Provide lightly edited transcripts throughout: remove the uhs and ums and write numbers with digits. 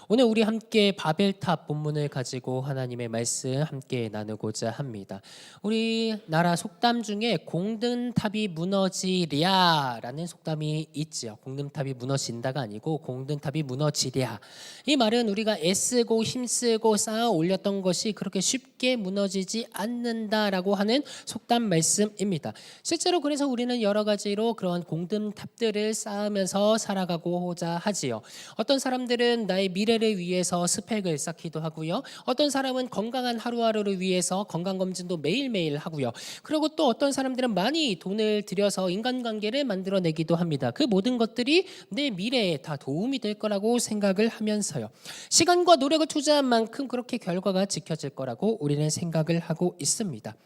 오늘 우리 함께 바벨탑 본문을 가지고 하나님의 말씀 함께 나누고자 합니다. 우리나라 속담 중에 공든탑이 무너지랴라는 속담이 있죠. 공든탑이 무너진다가 아니고 공든탑이 무너지랴. 이 말은 우리가 애쓰고 힘쓰고 쌓아 올렸던 것이 그렇게 쉽게 무너지지 않는다라고 하는 속담 말씀입니다. 실제로 그래서 우리는 여러 가지로 그런 공든탑들을 쌓으면서 살아가고자 하지요. 어떤 사람들은 나의 미래를 위해서 스펙을 쌓기도 하고요. 어떤 사람은 건강한 하루하루를 위해서 건강검진도 매일매일 하고요. 그리고 또 어떤 사람들은 많이 돈을 들여서 인간관계를 만들어내기도 합니다. 그 모든 것들이 내 미래에 다 도움이 될 거라고 생각을 하면서요. 시간과 노력을 투자한 만큼 그렇게 결과가 지켜질 거라고 우리는 생각을 하고 있습니다.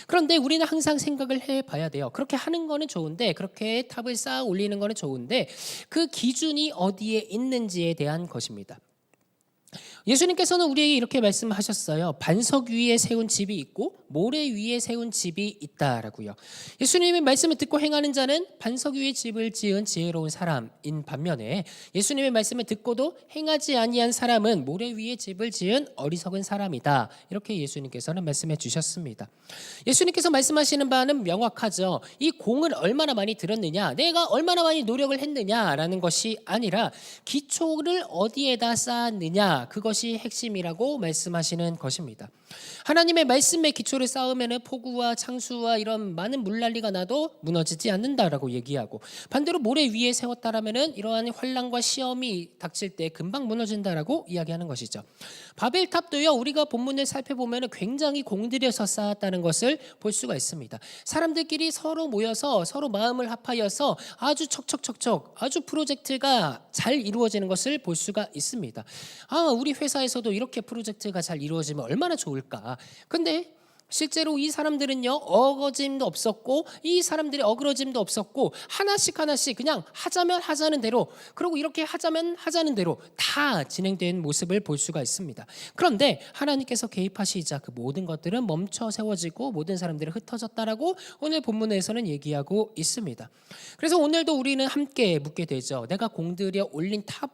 그런데 우리는 항상 생각을 해봐야 돼요. 그렇게 하는 거는 좋은데, 그렇게 탑을 쌓아 올리는 거는 좋은데 그 기준이 어디에 있는지에 대한 것입니다. 예수님께서는 우리에게 이렇게 말씀하셨어요. 반석 위에 세운 집이 있고 모래 위에 세운 집이 있다라고요. 예수님의 말씀을 듣고 행하는 자는 반석 위에 집을 지은 지혜로운 사람인 반면에 예수님의 말씀을 듣고도 행하지 아니한 사람은 모래 위에 집을 지은 어리석은 사람이다. 이렇게 예수님께서는 말씀해 주셨습니다. 예수님께서 말씀하시는 바는 명확하죠. 이 공을 얼마나 많이 들었느냐, 내가 얼마나 많이 노력을 했느냐라는 것이 아니라 기초를 어디에다 쌓았느냐, 그것이 핵심이라고 말씀하시는 것입니다. 하나님의 말씀의 기초를 쌓으면 폭우와 창수와 이런 많은 물난리가 나도 무너지지 않는다라고 얘기하고, 반대로 모래 위에 세웠다라면 이러한 환난과 시험이 닥칠 때 금방 무너진다라고 이야기하는 것이죠. 바벨탑도요, 우리가 본문을 살펴보면 굉장히 공들여서 쌓았다는 것을 볼 수가 있습니다. 사람들끼리 서로 모여서 서로 마음을 합하여서 아주 척척척척 아주 프로젝트가 잘 이루어지는 것을 볼 수가 있습니다. 우리 회사에서도 이렇게 프로젝트가 잘 이루어지면 얼마나 좋을까. 근데 실제로 이 사람들은요, 어거짐도 없었고 이 사람들의 어그러짐도 없었고 하나씩 그냥 하자면 하자는 대로, 그리고 이렇게 하자면 하자는 대로 다 진행된 모습을 볼 수가 있습니다. 그런데 하나님께서 개입하시자 그 모든 것들은 멈춰 세워지고 모든 사람들이 흩어졌다라고 오늘 본문에서는 얘기하고 있습니다. 그래서 오늘도 우리는 함께 묻게 되죠. 내가 공들여 올린 탑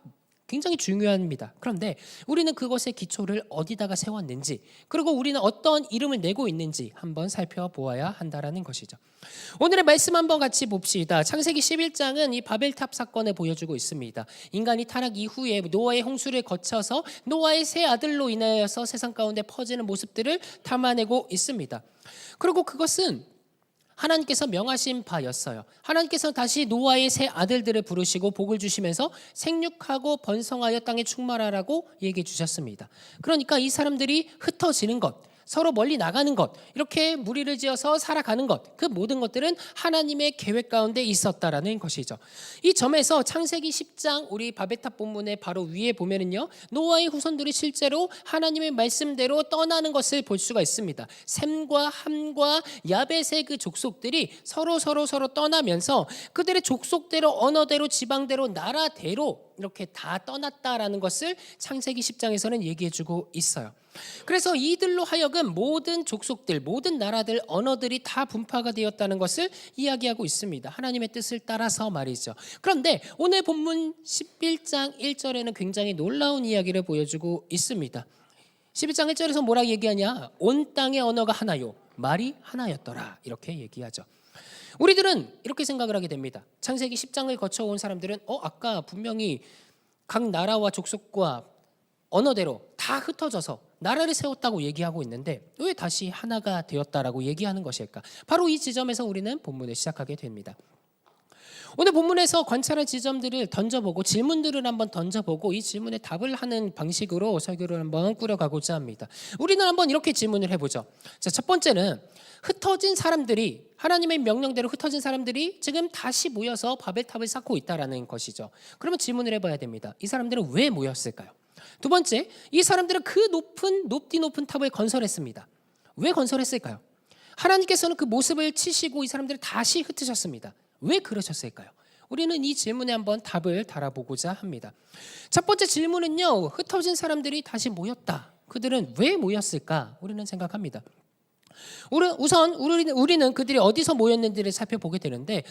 굉장히 중요합니다. 그런데 우리는 그것의 기초를 어디다가 세웠는지, 그리고 우리는 어떤 이름을 내고 있는지 한번 살펴보아야 한다라는 것이죠. 오늘의 말씀 한번 같이 봅시다. 창세기 11장은 이 바벨탑 사건을 보여주고 있습니다. 인간이 타락 이후에 노아의 홍수를 거쳐서 노아의 세 아들로 인하여서 세상 가운데 퍼지는 모습들을 담아내고 있습니다. 그리고 그것은 하나님께서 명하신 바였어요. 하나님께서 다시 노아의 세 아들들을 부르시고 복을 주시면서 생육하고 번성하여 땅에 충만하라고 얘기해 주셨습니다. 그러니까 이 사람들이 흩어지는 것, 서로 멀리 나가는 것, 이렇게 무리를 지어서 살아가는 것, 그 모든 것들은 하나님의 계획 가운데 있었다라는 것이죠. 이 점에서 창세기 10장 우리 바벨탑 본문의 바로 위에 보면은요, 노아의 후손들이 실제로 하나님의 말씀대로 떠나는 것을 볼 수가 있습니다. 셈과 함과 야벳의 그 족속들이 서로 떠나면서 그들의 족속대로, 언어대로, 지방대로, 나라대로 이렇게 다 떠났다라는 것을 창세기 10장에서는 얘기해주고 있어요. 그래서 이들로 하여금 모든 족속들, 모든 나라들, 언어들이 다 분파가 되었다는 것을 이야기하고 있습니다. 하나님의 뜻을 따라서 말이죠. 그런데 오늘 본문 11장 1절에는 굉장히 놀라운 이야기를 보여주고 있습니다. 11장 1절에서 뭐라 얘기하냐? 온 땅의 언어가 하나요, 말이 하나였더라, 이렇게 얘기하죠. 우리들은 이렇게 생각을 하게 됩니다. 창세기 10장을 거쳐온 사람들은 아까 분명히 각 나라와 족속과 언어대로 다 흩어져서 나라를 세웠다고 얘기하고 있는데 왜 다시 하나가 되었다라고 얘기하는 것일까? 바로 이 지점에서 우리는 본문을 시작하게 됩니다. 오늘 본문에서 관찰할 지점들을 던져보고 질문들을 한번 던져보고 이 질문에 답을 하는 방식으로 설교를 한번 꾸려가고자 합니다. 우리는 한번 이렇게 질문을 해보죠. 자, 첫 번째는 흩어진 사람들이, 하나님의 명령대로 흩어진 사람들이 지금 다시 모여서 바벨탑을 쌓고 있다라는 것이죠. 그러면 질문을 해봐야 됩니다. 이 사람들은 왜 모였을까요? 두 번째, 이 사람들은 그 높디 높은 탑을 건설했습니다. 왜 건설했을까요? 하나님께서는 그 모습을 치시고 이 사람들을 다시 흩으셨습니다. 왜 그러셨을까요? 우리는 이 질문에 한번 답을 달아보고자 합니다. 첫 번째 질문은요, 흩어진 사람들이 다시 모였다. 그들은 왜 모였을까? 우리는 생각합니다. 우선 우리는 그들이 어디서 모였는지를 살펴보게 되는데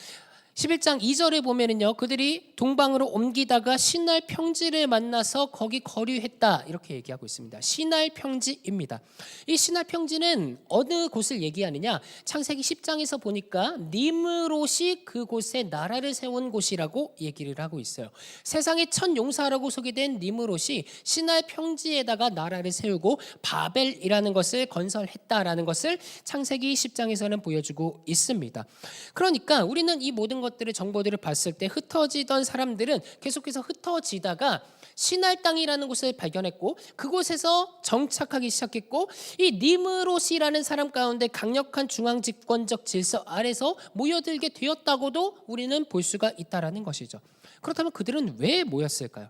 11장 2절에 보면은요, 그들이 동방으로 옮기다가 시날 평지를 만나서 거기 거류했다 이렇게 얘기하고 있습니다. 시날 평지입니다. 이 시날 평지는 어느 곳을 얘기하느냐? 창세기 10장에서 보니까 니므롯이 그곳에 나라를 세운 곳이라고 얘기를 하고 있어요. 세상의 첫 용사라고 소개된 니므롯이 시날 평지에다가 나라를 세우고 바벨이라는 것을 건설했다라는 것을 창세기 10장에서는 보여주고 있습니다. 그러니까 우리는 이 모든 것들의 정보들을 봤을 때 흩어지던 사람들은 계속해서 흩어지다가 시날 땅이라는 곳을 발견했고 그곳에서 정착하기 시작했고 이 니므롯이라는 사람 가운데 강력한 중앙 집권적 질서 아래서 모여들게 되었다고도 우리는 볼 수가 있다라는 것이죠. 그렇다면 그들은 왜 모였을까요?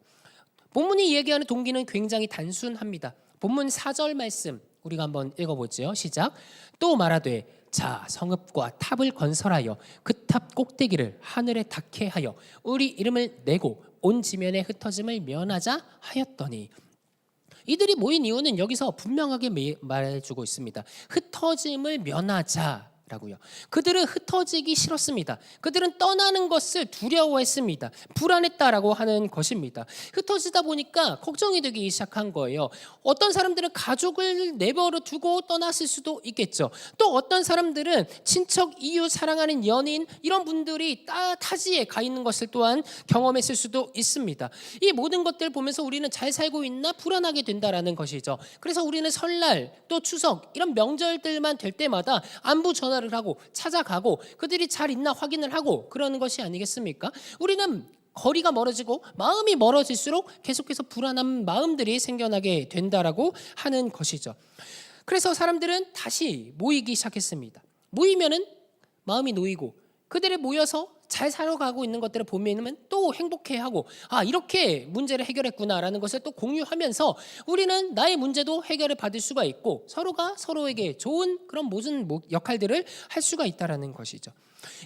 본문이 얘기하는 동기는 굉장히 단순합니다. 본문 4절 말씀 우리가 한번 읽어보죠. 시작. 또 말하되 자 성읍과 탑을 건설하여 그 탑 꼭대기를 하늘에 닿게 하여 우리 이름을 내고 온 지면의 흩어짐을 면하자 하였더니, 이들이 모인 이유는 여기서 분명하게 말해주고 있습니다. 흩어짐을 면하자 라고요. 그들은 흩어지기 싫었습니다. 그들은 떠나는 것을 두려워했습니다. 불안했다라고 하는 것입니다. 흩어지다 보니까 걱정이 되기 시작한 거예요. 어떤 사람들은 가족을 내버려 두고 떠났을 수도 있겠죠. 또 어떤 사람들은 친척, 이웃, 사랑하는 연인 이런 분들이 타지에 가 있는 것을 또한 경험했을 수도 있습니다. 이 모든 것들을 보면서 우리는 잘 살고 있나 불안하게 된다라는 것이죠. 그래서 우리는 설날 또 추석 이런 명절들만 될 때마다 안부 전화를 하고 찾아가고 그들이 잘 있나 확인을 하고 그러는 것이 아니겠습니까? 우리는 거리가 멀어지고 마음이 멀어질수록 계속해서 불안한 마음들이 생겨나게 된다라고 하는 것이죠. 그래서 사람들은 다시 모이기 시작했습니다. 모이면은 마음이 놓이고 그들이 모여서 잘 살아가고 있는 것들을 보면 또 행복해하고 이렇게 문제를 해결했구나라는 것을 또 공유하면서 우리는 나의 문제도 해결을 받을 수가 있고 서로가 서로에게 좋은 그런 모든 역할들을 할 수가 있다라는 것이죠.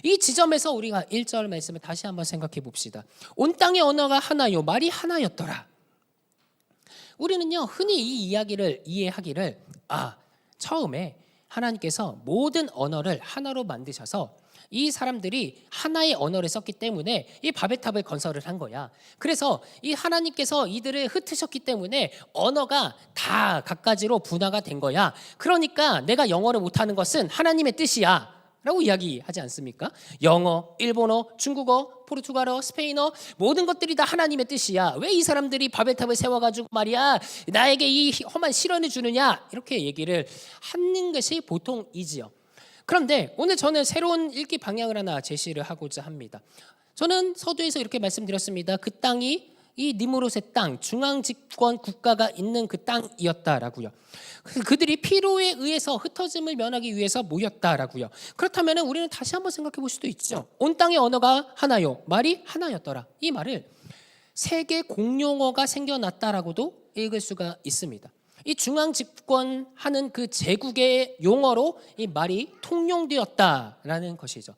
이 지점에서 우리가 1절 말씀을 다시 한번 생각해 봅시다. 온 땅의 언어가 하나요 말이 하나였더라. 우리는요 흔히 이 이야기를 이해하기를 처음에 하나님께서 모든 언어를 하나로 만드셔서 이 사람들이 하나의 언어를 썼기 때문에 이 바벨탑을 건설을 한 거야. 그래서 이 하나님께서 이들을 흩으셨기 때문에 언어가 다 갖가지로 분화가 된 거야. 그러니까 내가 영어를 못하는 것은 하나님의 뜻이야 라고 이야기하지 않습니까? 영어, 일본어, 중국어, 포르투갈어, 스페인어 모든 것들이 다 하나님의 뜻이야. 왜 이 사람들이 바벨탑을 세워가지고 말이야 나에게 이 험한 시련을 주느냐 이렇게 얘기를 하는 것이 보통이지요. 그런데 오늘 저는 새로운 읽기 방향을 하나 제시를 하고자 합니다. 저는 서두에서 이렇게 말씀드렸습니다. 그 땅이 이 니므롯의 땅, 중앙 집권 국가가 있는 그 땅이었다라고요. 그들이 필요에 의해서 흩어짐을 면하기 위해서 모였다라고요. 그렇다면 우리는 다시 한번 생각해 볼 수도 있죠. 온 땅의 언어가 하나요, 말이 하나였더라. 이 말을 세계 공용어가 생겨났다라고도 읽을 수가 있습니다. 이 중앙 집권하는 그 제국의 용어로 이 말이 통용되었다라는 것이죠.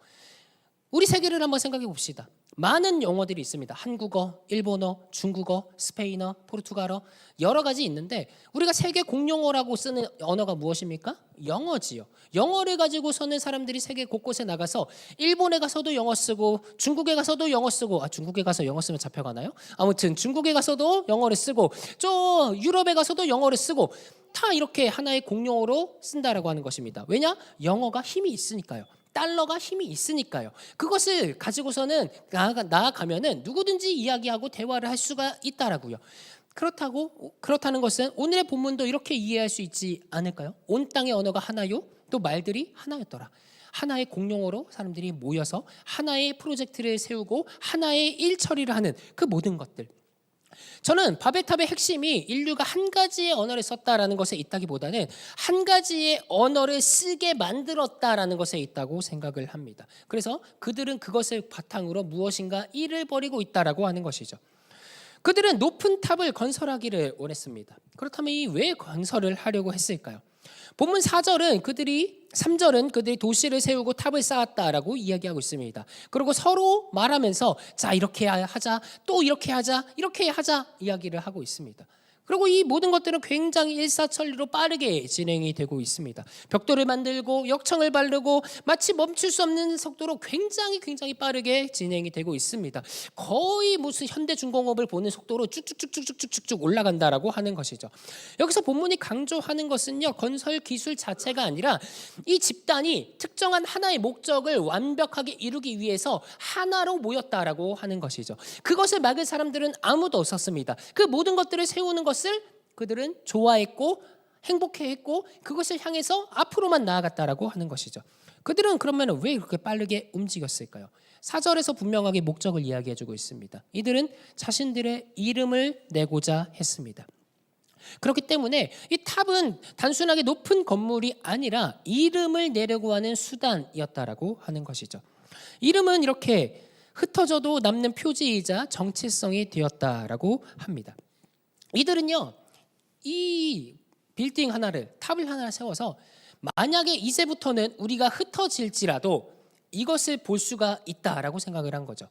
우리 세계를 한번 생각해 봅시다. 많은 용어들이 있습니다. 한국어, 일본어, 중국어, 스페인어, 포르투갈어 여러 가지 있는데 우리가 세계 공용어라고 쓰는 언어가 무엇입니까? 영어지요. 영어를 가지고서는 사람들이 세계 곳곳에 나가서 일본에 가서도 영어 쓰고 중국에 가서도 영어 쓰고 중국에 가서 영어 쓰면 잡혀가나요? 아무튼 중국에 가서도 영어를 쓰고 저 유럽에 가서도 영어를 쓰고 다 이렇게 하나의 공용어로 쓴다라고 하는 것입니다. 왜냐? 영어가 힘이 있으니까요. 달러가 힘이 있으니까요. 그것을 가지고서는 나아가면은 누구든지 이야기하고 대화를 할 수가 있다라고요. 그렇다는 것은 오늘의 본문도 이렇게 이해할 수 있지 않을까요? 온 땅의 언어가 하나요, 또 말들이 하나였더라. 하나의 공용어로 사람들이 모여서 하나의 프로젝트를 세우고 하나의 일 처리를 하는 그 모든 것들. 저는 바벨탑의 핵심이 인류가 한 가지의 언어를 썼다라는 것에 있다기보다는 한 가지의 언어를 쓰게 만들었다라는 것에 있다고 생각을 합니다. 그래서 그들은 그것을 바탕으로 무엇인가 일을 벌이고 있다라고 하는 것이죠. 그들은 높은 탑을 건설하기를 원했습니다. 그렇다면 이 왜 건설을 하려고 했을까요? 본문 3절은 그들이 도시를 세우고 탑을 쌓았다라고 이야기하고 있습니다. 그리고 서로 말하면서 자 이렇게 하자, 또 이렇게 하자, 이렇게 하자 이야기를 하고 있습니다. 그리고 이 모든 것들은 굉장히 일사천리로 빠르게 진행이 되고 있습니다. 벽돌을 만들고 역청을 바르고 마치 멈출 수 없는 속도로 굉장히 빠르게 진행이 되고 있습니다. 거의 무슨 현대중공업을 보는 속도로 쭉쭉쭉쭉쭉쭉 올라간다라고 하는 것이죠. 여기서 본문이 강조하는 것은요, 건설 기술 자체가 아니라 이 집단이 특정한 하나의 목적을 완벽하게 이루기 위해서 하나로 모였다라고 하는 것이죠. 그것을 막을 사람들은 아무도 없었습니다. 그 모든 것들을 세우는 것을 그들은 좋아했고 행복해했고 그것을 향해서 앞으로만 나아갔다라고 하는 것이죠. 그들은 그러면 왜 그렇게 빠르게 움직였을까요? 4절에서 분명하게 목적을 이야기해주고 있습니다. 이들은 자신들의 이름을 내고자 했습니다. 그렇기 때문에 이 탑은 단순하게 높은 건물이 아니라 이름을 내려고 하는 수단이었다라고 하는 것이죠. 이름은 이렇게 흩어져도 남는 표지이자 정체성이 되었다라고 합니다. 이들은요, 이 빌딩 하나를, 탑을 하나 세워서 만약에 이제부터는 우리가 흩어질지라도 이것을 볼 수가 있다라고 생각을 한 거죠.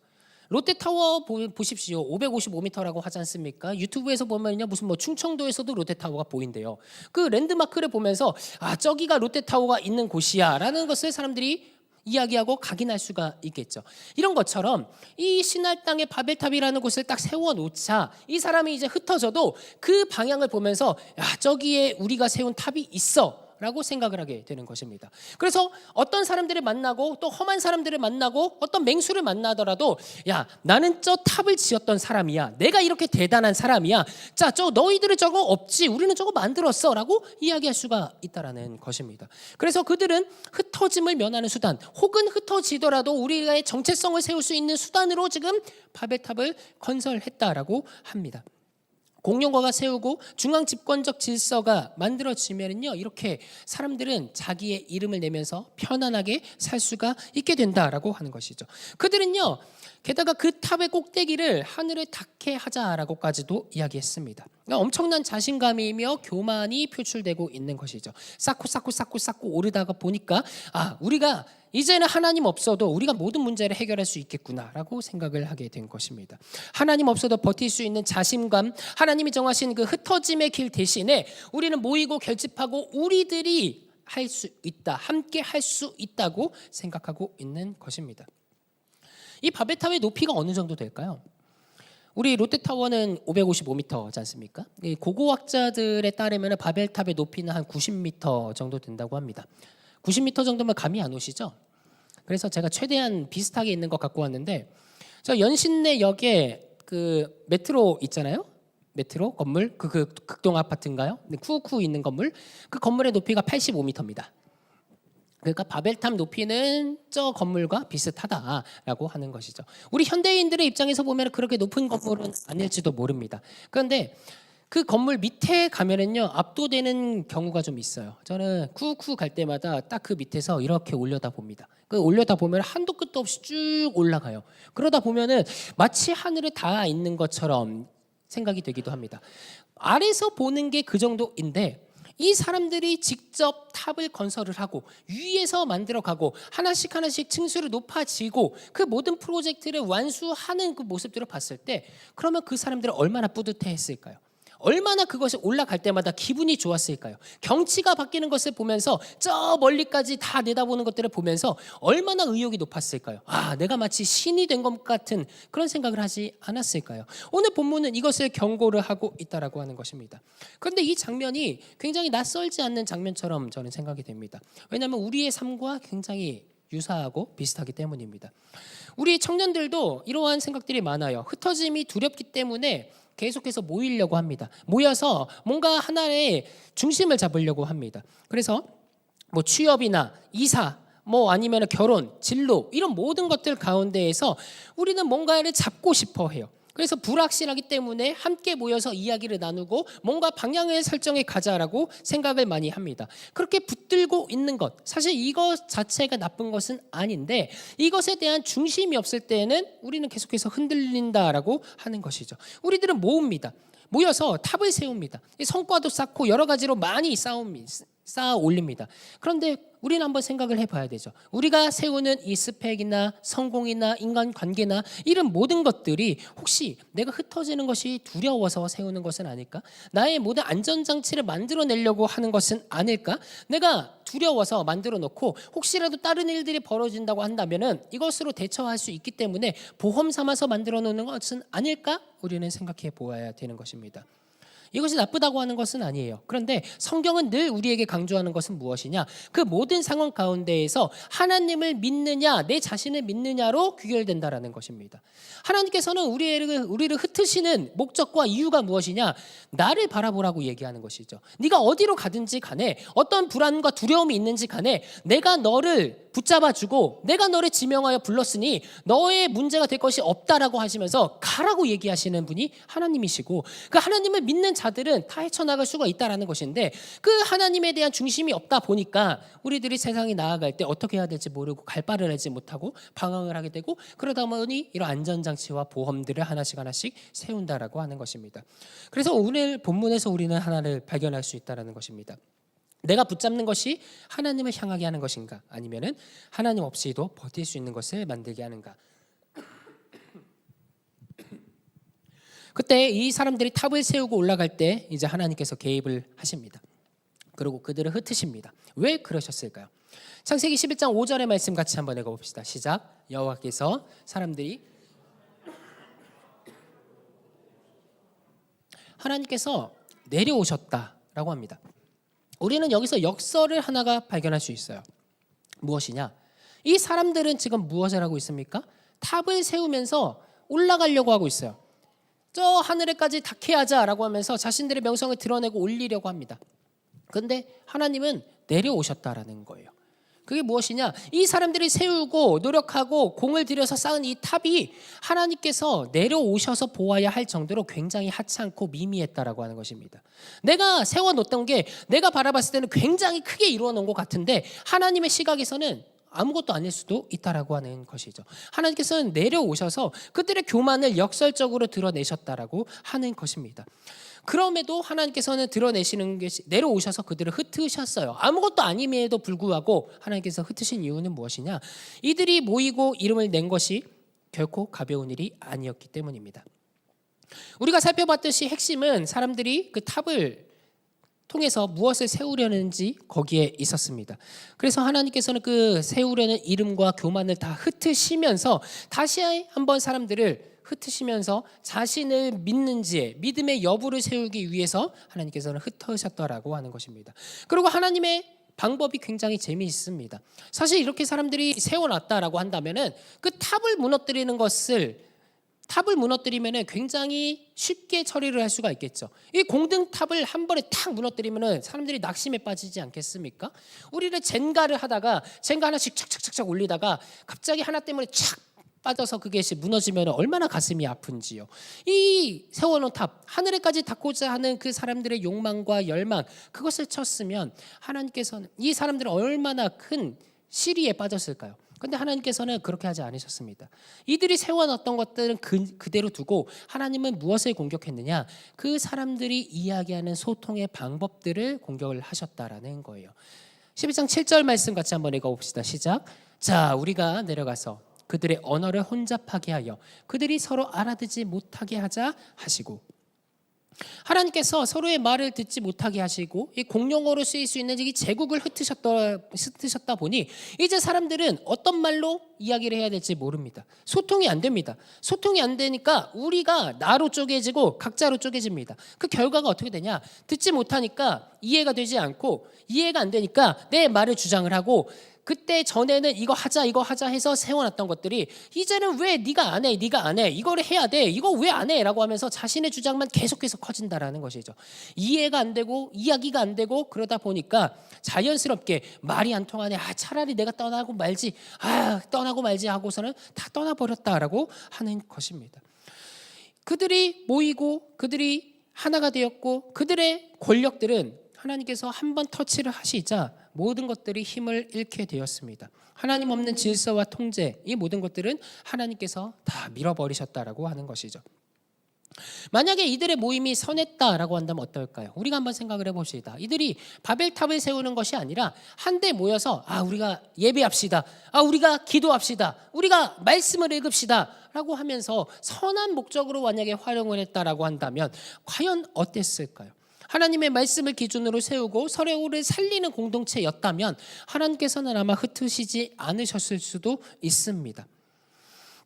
롯데타워 보십시오. 555m라고 하지 않습니까? 유튜브에서 보면요, 무슨 뭐 충청도에서도 롯데타워가 보인대요. 그 랜드마크를 보면서 아, 저기가 롯데타워가 있는 곳이야라는 것을 사람들이 이야기하고 각인할 수가 있겠죠. 이런 것처럼 이 신할 땅의 바벨탑이라는 곳을 딱 세워놓자 이 사람이 이제 흩어져도 그 방향을 보면서 야, 저기에 우리가 세운 탑이 있어 라고 생각을 하게 되는 것입니다. 그래서 어떤 사람들을 만나고 또 험한 사람들을 만나고 어떤 맹수를 만나더라도 야, 나는 저 탑을 지었던 사람이야. 내가 이렇게 대단한 사람이야. 자, 저 너희들은 저거 없지. 우리는 저거 만들었어 라고 이야기할 수가 있다라는 것입니다. 그래서 그들은 흩어짐을 면하는 수단 혹은 흩어지더라도 우리의 정체성을 세울 수 있는 수단으로 지금 바벨탑을 건설했다라고 합니다. 공용과가 세우고 중앙 집권적 질서가 만들어지면요, 이렇게 사람들은 자기의 이름을 내면서 편안하게 살 수가 있게 된다라고 하는 것이죠. 그들은요, 게다가 그 탑의 꼭대기를 하늘에 닿게 하자라고까지도 이야기했습니다. 그러니까 엄청난 자신감이며 교만이 표출되고 있는 것이죠. 쌓고 오르다가 보니까 아, 우리가 이제는 하나님 없어도 우리가 모든 문제를 해결할 수 있겠구나라고 생각을 하게 된 것입니다. 하나님 없어도 버틸 수 있는 자신감, 하나님이 정하신 그 흩어짐의 길 대신에 우리는 모이고 결집하고 우리들이 할 수 있다, 함께 할 수 있다고 생각하고 있는 것입니다. 이 바벨탑의 높이가 어느 정도 될까요? 우리 롯데타워는 555m지 않습니까? 고고학자들에 따르면 바벨탑의 높이는 한 90m 정도 된다고 합니다. 90m 정도면 감이 안 오시죠? 그래서 제가 최대한 비슷하게 있는 거 갖고 왔는데, 저 연신내역에 그 메트로 있잖아요. 메트로 건물, 그 극동 아파트인가요? 쿠우쿠 있는 건물, 그 건물의 높이가 85m입니다. 그러니까 바벨탑 높이는 저 건물과 비슷하다라고 하는 것이죠. 우리 현대인들의 입장에서 보면 그렇게 높은 건물은 아닐지도 모릅니다. 그런데 그 건물 밑에 가면은요, 압도되는 경우가 좀 있어요. 저는 쿠우쿠 갈 때마다 딱 그 밑에서 이렇게 올려다 봅니다. 그 올려다 보면 한도 끝도 없이 쭉 올라가요. 그러다 보면은 마치 하늘에 닿아 있는 것처럼 생각이 되기도 합니다. 아래서 보는 게 그 정도인데 이 사람들이 직접 탑을 건설을 하고 위에서 만들어가고 하나씩 층수를 높아지고 그 모든 프로젝트를 완수하는 그 모습들을 봤을 때 그러면 그 사람들은 얼마나 뿌듯해했을까요? 얼마나 그것이 올라갈 때마다 기분이 좋았을까요? 경치가 바뀌는 것을 보면서 저 멀리까지 다 내다보는 것들을 보면서 얼마나 의욕이 높았을까요? 아, 내가 마치 신이 된 것 같은 그런 생각을 하지 않았을까요? 오늘 본문은 이것을 경고를 하고 있다라고 하는 것입니다. 그런데 이 장면이 굉장히 낯설지 않는 장면처럼 저는 생각이 됩니다. 왜냐하면 우리의 삶과 굉장히 유사하고 비슷하기 때문입니다. 우리 청년들도 이러한 생각들이 많아요. 흩어짐이 두렵기 때문에 계속해서 모이려고 합니다. 모여서 뭔가 하나의 중심을 잡으려고 합니다. 그래서 뭐 취업이나 이사, 뭐 아니면 결혼, 진로 이런 모든 것들 가운데에서 우리는 뭔가를 잡고 싶어 해요. 그래서 불확실하기 때문에 함께 모여서 이야기를 나누고 뭔가 방향을 설정해 가자라고 생각을 많이 합니다. 그렇게 붙들고 있는 것, 사실 이것 자체가 나쁜 것은 아닌데 이것에 대한 중심이 없을 때는 우리는 계속해서 흔들린다라고 하는 것이죠. 우리들은 모읍니다. 모여서 탑을 세웁니다. 성과도 쌓고 여러 가지로 많이 쌓아 올립니다. 그런데 우리는 한번 생각을 해봐야 되죠. 우리가 세우는 이 스펙이나 성공이나 인간관계나 이런 모든 것들이 혹시 내가 흩어지는 것이 두려워서 세우는 것은 아닐까? 나의 모든 안전장치를 만들어내려고 하는 것은 아닐까? 내가 두려워서 만들어 놓고 혹시라도 다른 일들이 벌어진다고 한다면 이것으로 대처할 수 있기 때문에 보험 삼아서 만들어 놓는 것은 아닐까? 우리는 생각해 보아야 되는 것입니다. 이것이 나쁘다고 하는 것은 아니에요. 그런데 성경은 늘 우리에게 강조하는 것은 무엇이냐? 그 모든 상황 가운데에서 하나님을 믿느냐, 내 자신을 믿느냐로 귀결된다라는 것입니다. 하나님께서는 우리를 흩으시는 목적과 이유가 무엇이냐? 나를 바라보라고 얘기하는 것이죠. 네가 어디로 가든지 간에 어떤 불안과 두려움이 있는지 간에 내가 너를 붙잡아주고 내가 너를 지명하여 불렀으니 너의 문제가 될 것이 없다라고 하시면서 가라고 얘기하시는 분이 하나님이시고, 그 하나님을 믿는 자들은 다 헤쳐나갈 수가 있다라는 것인데, 그 하나님에 대한 중심이 없다 보니까 우리들이 세상에 나아갈 때 어떻게 해야 될지 모르고 갈 바를 알지 못하고 방황을 하게 되고, 그러다 보니 이런 안전장치와 보험들을 하나씩 세운다라고 하는 것입니다. 그래서 오늘 본문에서 우리는 하나를 발견할 수 있다라는 것입니다. 내가 붙잡는 것이 하나님을 향하게 하는 것인가, 아니면은 하나님 없이도 버틸 수 있는 것을 만들게 하는가. 그때 이 사람들이 탑을 세우고 올라갈 때 이제 하나님께서 개입을 하십니다. 그리고 그들을 흩으십니다. 왜 그러셨을까요? 창세기 11장 5절의 말씀 같이 한번 읽어봅시다. 시작. 여호와께서 하나님께서 내려오셨다라고 합니다. 우리는 여기서 역설을 하나가 발견할 수 있어요. 무엇이냐? 이 사람들은 지금 무엇을 하고 있습니까? 탑을 세우면서 올라가려고 하고 있어요. 저 하늘에까지 닿게 하자라고 하면서 자신들의 명성을 드러내고 올리려고 합니다. 그런데 하나님은 내려오셨다라는 거예요. 그게 무엇이냐? 이 사람들이 세우고 노력하고 공을 들여서 쌓은 이 탑이 하나님께서 내려오셔서 보아야 할 정도로 굉장히 하찮고 미미했다라고 하는 것입니다. 내가 세워놓던 게 내가 바라봤을 때는 굉장히 크게 이루어놓은 것 같은데 하나님의 시각에서는 아무것도 아닐 수도 있다라고 하는 것이죠. 하나님께서는 내려오셔서 그들의 교만을 역설적으로 드러내셨다라고 하는 것입니다. 그럼에도 하나님께서는 드러내시는 것이 내려오셔서 그들을 흩으셨어요. 아무것도 아님에도 불구하고 하나님께서 흩으신 이유는 무엇이냐? 이들이 모이고 이름을 낸 것이 결코 가벼운 일이 아니었기 때문입니다. 우리가 살펴봤듯이 핵심은 사람들이 그 탑을 통해서 무엇을 세우려는지 거기에 있었습니다. 그래서 하나님께서는 그 세우려는 이름과 교만을 다 흩으시면서 다시 한번 사람들을 흩으시면서 자신을 믿는지에 믿음의 여부를 세우기 위해서 하나님께서는 흩으셨다라고 하는 것입니다. 그리고 하나님의 방법이 굉장히 재미있습니다. 사실 이렇게 사람들이 세워놨다라고 한다면은 그 탑을 무너뜨리면은 굉장히 쉽게 처리를 할 수가 있겠죠. 이 공등탑을 한 번에 탁 무너뜨리면은 사람들이 낙심에 빠지지 않겠습니까? 우리를 젠가를 하다가 젠가 하나씩 착착착착 올리다가 갑자기 하나 때문에 착 빠져서 그게 무너지면 얼마나 가슴이 아픈지요. 이 세워놓은 탑, 하늘에까지 닿고자 하는 그 사람들의 욕망과 열망, 그것을 쳤으면 하나님께서는 이 사람들은 얼마나 큰 시리에 빠졌을까요? 그런데 하나님께서는 그렇게 하지 않으셨습니다. 이들이 세워놨던 것들은 그대로 두고 하나님은 무엇을 공격했느냐? 그 사람들이 이야기하는 소통의 방법들을 공격을 하셨다라는 거예요. 11장 7절 말씀 같이 한번 읽어봅시다. 시작. 자, 우리가 내려가서 그들의 언어를 혼잡하게 하여 그들이 서로 알아듣지 못하게 하자 하시고, 하나님께서 서로의 말을 듣지 못하게 하시고 이 공용어로 쓰일 수 있는 이 제국을 흩으셨다 보니 이제 사람들은 어떤 말로 이야기를 해야 될지 모릅니다. 소통이 안 됩니다. 소통이 안 되니까 우리가 나로 쪼개지고 각자로 쪼개집니다. 그 결과가 어떻게 되냐? 듣지 못하니까 이해가 되지 않고, 이해가 안 되니까 내 말을 주장을 하고, 그때 전에는 이거 하자 해서 세워놨던 것들이 이제는 왜 네가 안 해? 이거를 해야 돼. 이거 왜 안 해? 라고 하면서 자신의 주장만 계속해서 커진다라는 것이죠. 이해가 안 되고 이야기가 안 되고, 그러다 보니까 자연스럽게 말이 안 통하네. 차라리 내가 떠나고 말지 하고서는 다 떠나버렸다라고 하는 것입니다. 그들이 모이고 그들이 하나가 되었고 그들의 권력들은 하나님께서 한번 터치를 하시자 모든 것들이 힘을 잃게 되었습니다. 하나님 없는 질서와 통제, 이 모든 것들은 하나님께서 다 밀어버리셨다라고 하는 것이죠. 만약에 이들의 모임이 선했다라고 한다면 어떨까요? 우리가 한번 생각을 해봅시다. 이들이 바벨탑을 세우는 것이 아니라 한데 모여서 우리가 예배합시다. 우리가 기도합시다. 우리가 말씀을 읽읍시다. 라고 하면서 선한 목적으로 만약에 활용을 했다라고 한다면 과연 어땠을까요? 하나님의 말씀을 기준으로 세우고 서로를 살리는 공동체였다면 하나님께서는 아마 흩으시지 않으셨을 수도 있습니다.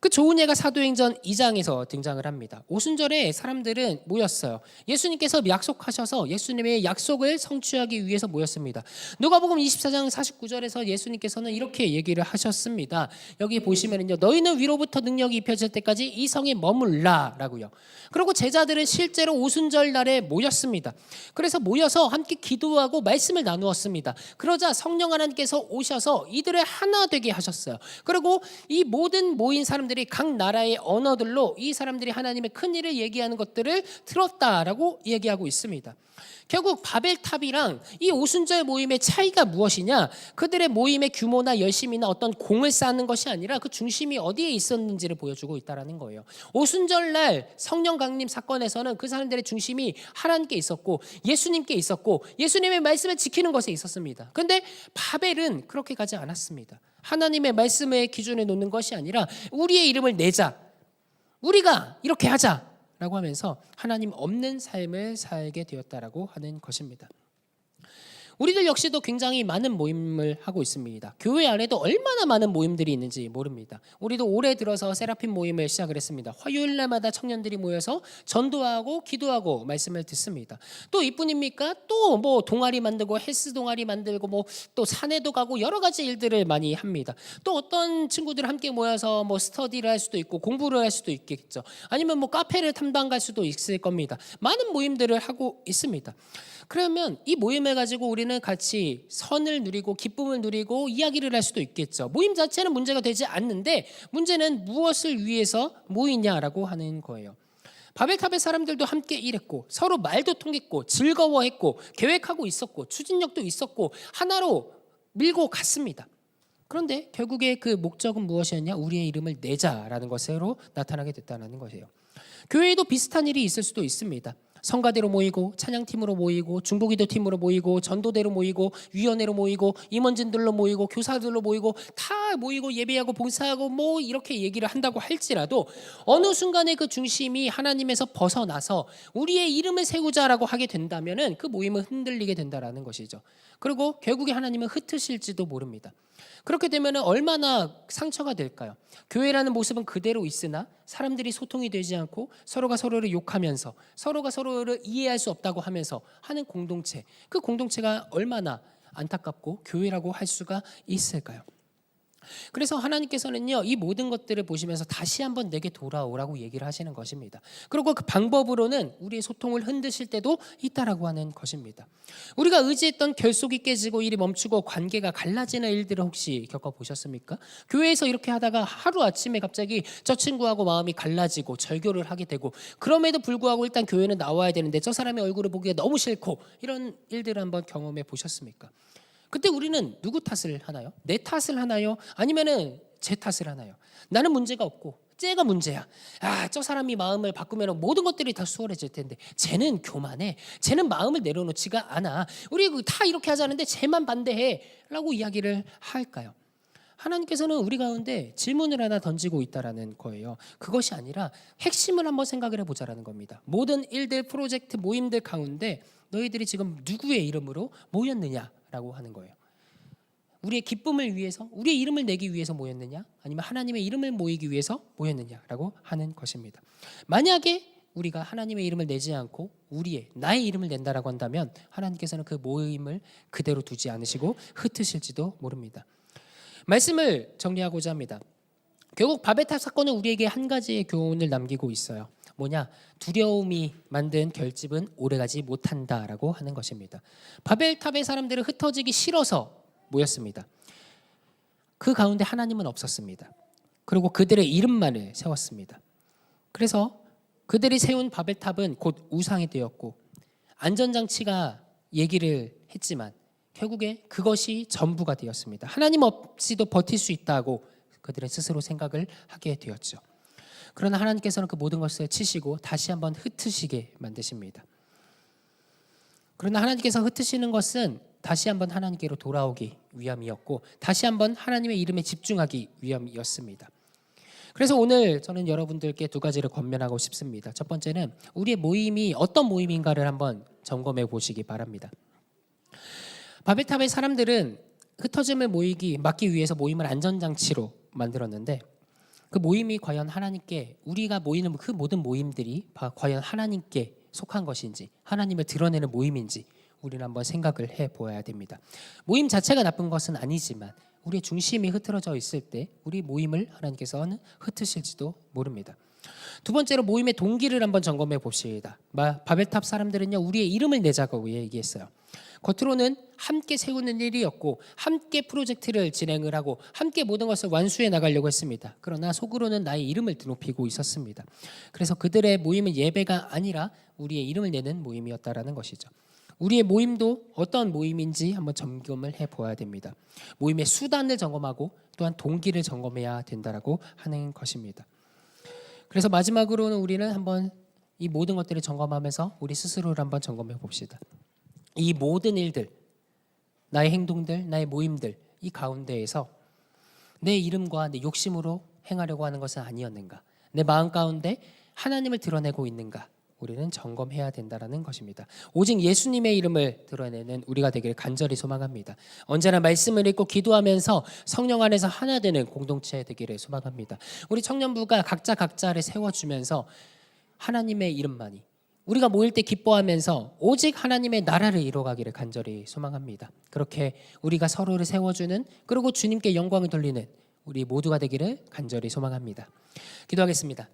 그 좋은 예가 사도행전 2장에서 등장을 합니다. 오순절에 사람들은 모였어요. 예수님께서 약속하셔서 예수님의 약속을 성취하기 위해서 모였습니다. 누가복음 24장 49절에서 예수님께서는 이렇게 얘기를 하셨습니다. 여기 보시면은요, 너희는 위로부터 능력이 입혀질 때까지 이 성에 머물라라고요. 그리고 제자들은 실제로 오순절 날에 모였습니다. 그래서 모여서 함께 기도하고 말씀을 나누었습니다. 그러자 성령 하나님께서 오셔서 이들을 하나 되게 하셨어요. 그리고 이 모든 모인 사람들이 각 나라의 언어들로 이 사람들이 하나님의 큰 일을 얘기하는 것들을 들었다라고 얘기하고 있습니다. 결국 바벨탑이랑 이 오순절 모임의 차이가 무엇이냐? 그들의 모임의 규모나 열심이나 어떤 공을 쌓는 것이 아니라 그 중심이 어디에 있었는지를 보여주고 있다는 거예요. 오순절날 성령 강림 사건에서는 그 사람들의 중심이 하나님께 있었고 예수님께 있었고 예수님의 말씀을 지키는 것에 있었습니다. 그런데 바벨은 그렇게 가지 않았습니다. 하나님의 말씀의 기준에 놓는 것이 아니라 우리의 이름을 내자, 우리가 이렇게 하자 라고 하면서 하나님 없는 삶을 살게 되었다라고 하는 것입니다. 우리들 역시도 굉장히 많은 모임을 하고 있습니다. 교회 안에도 얼마나 많은 모임들이 있는지 모릅니다. 우리도 올해 들어서 세라핌 모임을 시작을 했습니다. 화요일 날마다 청년들이 모여서 전도하고 기도하고 말씀을 듣습니다. 또 이뿐입니까? 또 뭐 동아리 만들고 헬스 동아리 만들고 뭐 또 산에도 가고 여러 가지 일들을 많이 합니다. 또 어떤 친구들 함께 모여서 뭐 스터디를 할 수도 있고 공부를 할 수도 있겠죠. 아니면 뭐 카페를 탐방 갈 수도 있을 겁니다. 많은 모임들을 하고 있습니다. 그러면 이 모임을 가지고 우리는 같이 선을 누리고 기쁨을 누리고 이야기를 할 수도 있겠죠. 모임 자체는 문제가 되지 않는데 문제는 무엇을 위해서 모이냐라고 하는 거예요. 바벨탑의 사람들도 함께 일했고 서로 말도 통했고 즐거워했고 계획하고 있었고 추진력도 있었고 하나로 밀고 갔습니다. 그런데 결국에 그 목적은 무엇이었냐? 우리의 이름을 내자라는 것으로 나타나게 됐다는 것이에요. 교회에도 비슷한 일이 있을 수도 있습니다. 성가대로 모이고 찬양팀으로 모이고 중보기도 팀으로 모이고 전도대로 모이고 위원회로 모이고 임원진들로 모이고 교사들로 모이고 다 모이고 예배하고 봉사하고 뭐 이렇게 얘기를 한다고 할지라도 어느 순간에 그 중심이 하나님에서 벗어나서 우리의 이름을 세우자라고 하게 된다면은 그 모임은 흔들리게 된다라는 것이죠. 그리고 결국에 하나님은 흩으실지도 모릅니다. 그렇게 되면 얼마나 상처가 될까요? 교회라는 모습은 그대로 있으나 사람들이 소통이 되지 않고 서로가 서로를 욕하면서 서로가 서로를 이해할 수 없다고 하면서 하는 공동체, 그 공동체가 얼마나 안타깝고 교회라고 할 수가 있을까요? 그래서 하나님께서는요, 이 모든 것들을 보시면서 다시 한번 내게 돌아오라고 얘기를 하시는 것입니다. 그리고 그 방법으로는 우리의 소통을 흔드실 때도 있다라고 하는 것입니다. 우리가 의지했던 결속이 깨지고 일이 멈추고 관계가 갈라지는 일들을 혹시 겪어보셨습니까? 교회에서 이렇게 하다가 하루아침에 갑자기 저 친구하고 마음이 갈라지고 절교를 하게 되고 그럼에도 불구하고 일단 교회는 나와야 되는데 저 사람의 얼굴을 보기가 너무 싫고 이런 일들을 한번 경험해 보셨습니까? 그때 우리는 누구 탓을 하나요? 내 탓을 하나요? 아니면은 제 탓을 하나요? 나는 문제가 없고 쟤가 문제야. 저 사람이 마음을 바꾸면 모든 것들이 다 수월해질 텐데 쟤는 교만해. 쟤는 마음을 내려놓지가 않아. 우리 다 이렇게 하자는데 쟤만 반대해 라고 이야기를 할까요? 하나님께서는 우리 가운데 질문을 하나 던지고 있다라는 거예요. 그것이 아니라 핵심을 한번 생각을 해보자라는 겁니다. 모든 일들, 프로젝트, 모임들 가운데 너희들이 지금 누구의 이름으로 모였느냐라고 하는 거예요. 우리의 기쁨을 위해서, 우리의 이름을 내기 위해서 모였느냐? 아니면 하나님의 이름을 모이기 위해서 모였느냐라고 하는 것입니다. 만약에 우리가 하나님의 이름을 내지 않고 나의 이름을 낸다라고 한다면 하나님께서는 그 모임을 그대로 두지 않으시고 흩으실지도 모릅니다. 말씀을 정리하고자 합니다. 결국 바벨탑 사건은 우리에게 한 가지의 교훈을 남기고 있어요. 뭐냐? 두려움이 만든 결집은 오래가지 못한다라고 하는 것입니다. 바벨탑의 사람들은 흩어지기 싫어서 모였습니다. 그 가운데 하나님은 없었습니다. 그리고 그들의 이름만을 세웠습니다. 그래서 그들이 세운 바벨탑은 곧 우상이 되었고 안전장치가 얘기를 했지만 결국에 그것이 전부가 되었습니다. 하나님 없이도 버틸 수 있다고 그들은 스스로 생각을 하게 되었죠. 그러나 하나님께서는 그 모든 것을 치시고 다시 한번 흩으시게 만드십니다. 그러나 하나님께서 흩으시는 것은 다시 한번 하나님께로 돌아오기 위함이었고 다시 한번 하나님의 이름에 집중하기 위함이었습니다. 그래서 오늘 저는 여러분들께 두 가지를 권면하고 싶습니다. 첫 번째는 우리의 모임이 어떤 모임인가를 한번 점검해 보시기 바랍니다. 바벨탑의 사람들은 흩어짐을 막기 위해서 모임을 안전장치로 만들었는데 그 모임이 과연 하나님께 우리가 모이는 그 모든 모임들이 과연 하나님께 속한 것인지 하나님을 드러내는 모임인지 우리는 한번 생각을 해보아야 됩니다. 모임 자체가 나쁜 것은 아니지만 우리의 중심이 흐트러져 있을 때 우리 모임을 하나님께서는 흩으실지도 모릅니다. 두 번째로 모임의 동기를 한번 점검해 봅시다. 바벨탑 사람들은요 우리의 이름을 내자고 얘기했어요. 겉으로는 함께 세우는 일이었고 함께 프로젝트를 진행을 하고 함께 모든 것을 완수해 나가려고 했습니다. 그러나 속으로는 나의 이름을 드높이고 있었습니다. 그래서 그들의 모임은 예배가 아니라 우리의 이름을 내는 모임이었다라는 것이죠. 우리의 모임도 어떤 모임인지 한번 점검을 해보아야 됩니다. 모임의 수단을 점검하고 또한 동기를 점검해야 된다라고 하는 것입니다. 그래서 마지막으로는 우리는 한번 이 모든 것들을 점검하면서 우리 스스로를 한번 점검해 봅시다. 이 모든 일들, 나의 행동들, 나의 모임들 이 가운데에서 내 이름과 내 욕심으로 행하려고 하는 것은 아니었는가? 내 마음 가운데 하나님을 드러내고 있는가? 우리는 점검해야 된다라는 것입니다. 오직 예수님의 이름을 드러내는 우리가 되기를 간절히 소망합니다. 언제나 말씀을 읽고 기도하면서 성령 안에서 하나 되는 공동체 되기를 소망합니다. 우리 청년부가 각자를 세워주면서 하나님의 이름만이 우리가 모일 때 기뻐하면서 오직 하나님의 나라를 이루어가기를 간절히 소망합니다. 그렇게 우리가 서로를 세워주는 그리고 주님께 영광을 돌리는 우리 모두가 되기를 간절히 소망합니다. 기도하겠습니다.